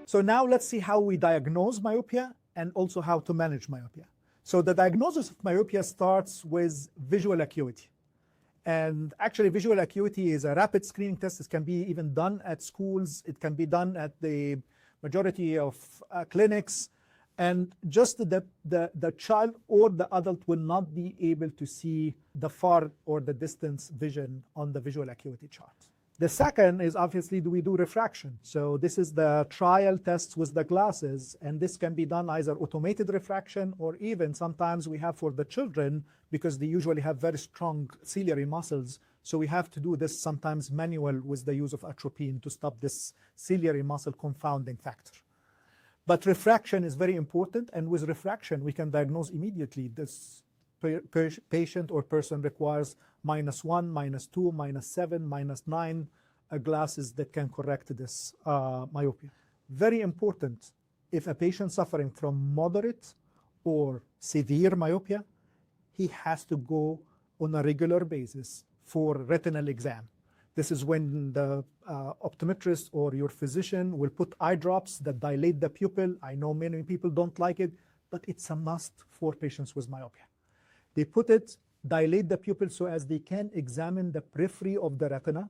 So now let's see how we diagnose myopia and also how to manage myopia. So the diagnosis of myopia starts with visual acuity. And actually, visual acuity is a rapid screening test. It can be even done at schools. It can be done at the majority of clinics. And just the child or the adult will not be able to see the far or the distance vision on the visual acuity chart. The second is obviously, do we do refraction? So this is the trial tests with the glasses, and this can be done either automated refraction or even sometimes we have for the children, because they usually have very strong ciliary muscles, so we have to do this sometimes manual with the use of atropine to stop this ciliary muscle confounding factor. But refraction is very important, and with refraction we can diagnose immediately this patient or person requires -1, -2, -7, -9 glasses that can correct this myopia. Very important, if a patient suffering from moderate or severe myopia, he has to go on a regular basis for retinal exam. This is when the optometrist or your physician will put eye drops that dilate the pupil. I know many people don't like it, but it's a must for patients with myopia. They put it, dilate the pupil so as they can examine the periphery of the retina.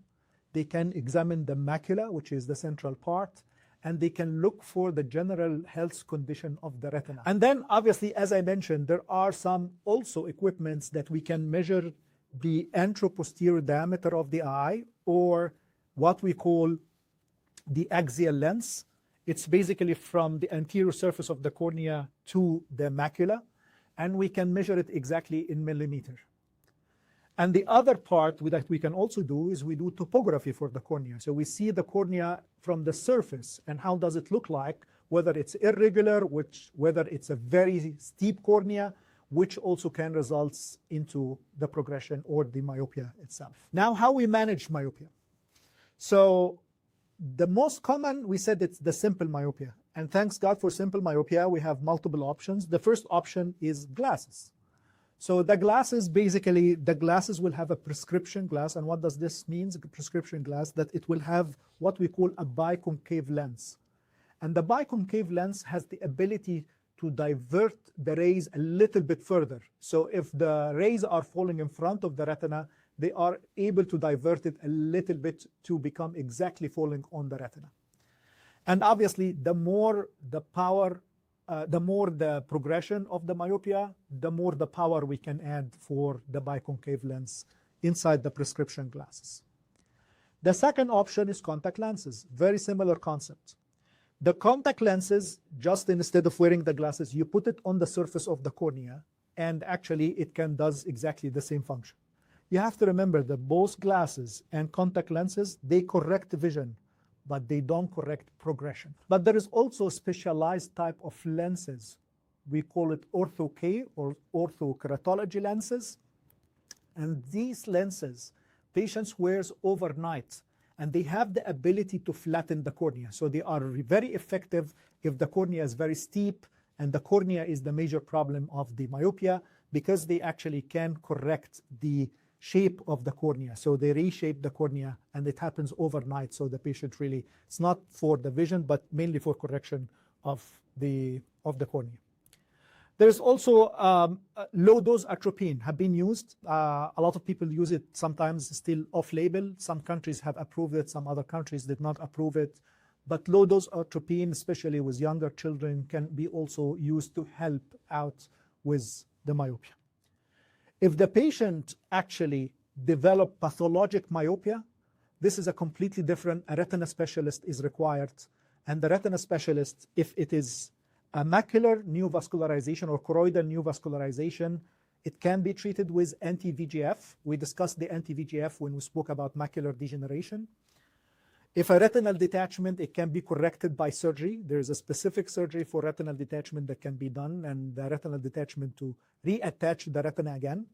They can examine the macula, which is the central part, and they can look for the general health condition of the retina. And then obviously, as I mentioned, there are some also equipments that we can measure the anteroposterior diameter of the eye, or what we call the axial lens. It's basically from the anterior surface of the cornea to the macula, and we can measure it exactly in millimeter. And the other part that we can also do is we do topography for the cornea. So we see the cornea from the surface and how does it look like, whether it's irregular, whether it's a very steep cornea, which also can result into the progression or the myopia itself. Now, how we manage myopia. So the most common, we said it's the simple myopia. And thanks God for simple myopia, we have multiple options. The first option is glasses. So the glasses, basically, the glasses will have a prescription glass. And what does this mean, a prescription glass? That it will have what we call a biconcave lens. And the biconcave lens has the ability to divert the rays a little bit further. So if the rays are falling in front of the retina, they are able to divert it a little bit to become exactly falling on the retina. And obviously, the more the power, the more the progression of the myopia, the more the power we can add for the biconcave lens inside the prescription glasses. The second option is contact lenses, very similar concept. The contact lenses, just instead of wearing the glasses, you put it on the surface of the cornea, and actually it does exactly the same function. You have to remember that both glasses and contact lenses, they correct vision, but they don't correct progression. But there is also a specialized type of lenses. We call it ortho-k or orthokeratology lenses. And these lenses, patients wears overnight, and they have the ability to flatten the cornea. So they are very effective if the cornea is very steep, and the cornea is the major problem of the myopia, because they actually can correct the shape of the cornea. So they reshape the cornea, and it happens overnight. So the patient really, it's not for the vision, but mainly for correction of the cornea. There's also low-dose atropine have been used. A lot of people use it sometimes still off-label. Some countries have approved it, some other countries did not approve it. But low-dose atropine, especially with younger children, can be also used to help out with the myopia. If the patient actually develop pathologic myopia, this is a completely different, a retina specialist is required. And the retina specialist, if it is a macular neovascularization or choroidal neovascularization, it can be treated with anti-VEGF. We discussed the anti-VEGF when we spoke about macular degeneration. If a retinal detachment, it can be corrected by surgery. There is a specific surgery for retinal detachment that can be done, and the retinal detachment to reattach the retina again.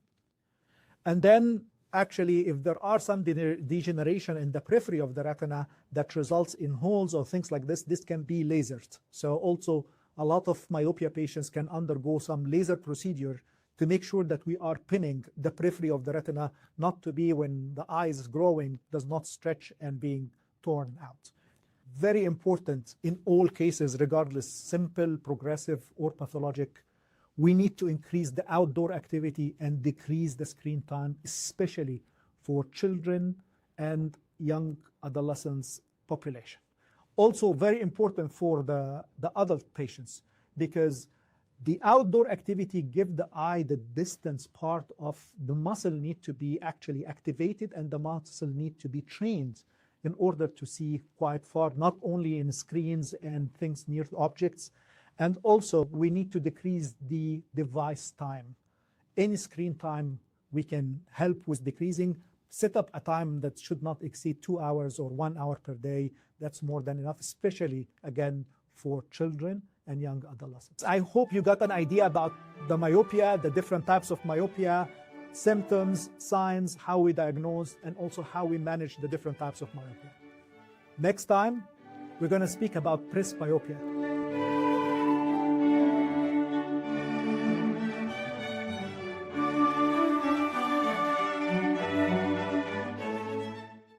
And then actually, if there are some degeneration in the periphery of the retina that results in holes or things like this, this can be lasered. So also a lot of myopia patients can undergo some laser procedure to make sure that we are pinning the periphery of the retina, not to be when the eye is growing, does not stretch and being torn out. very important in all cases, regardless, simple, progressive, or pathologic. We need to increase the outdoor activity and decrease the screen time, especially for children and young adolescents population. Also very important for the adult patients, because the outdoor activity gives the eye the distance part of the muscle need to be actually activated, and the muscle need to be trained in order to see quite far, not only in screens and things near objects. And also we need to decrease the device time. Any screen time we can help with decreasing. Set up a time that should not exceed 2 hours or 1 hour per day. That's more than enough, especially again for children and young adolescents. I hope you got an idea about the myopia, the different types of myopia, symptoms, signs, how we diagnose, and also how we manage the different types of myopia. Next time, we're going to speak about presbyopia.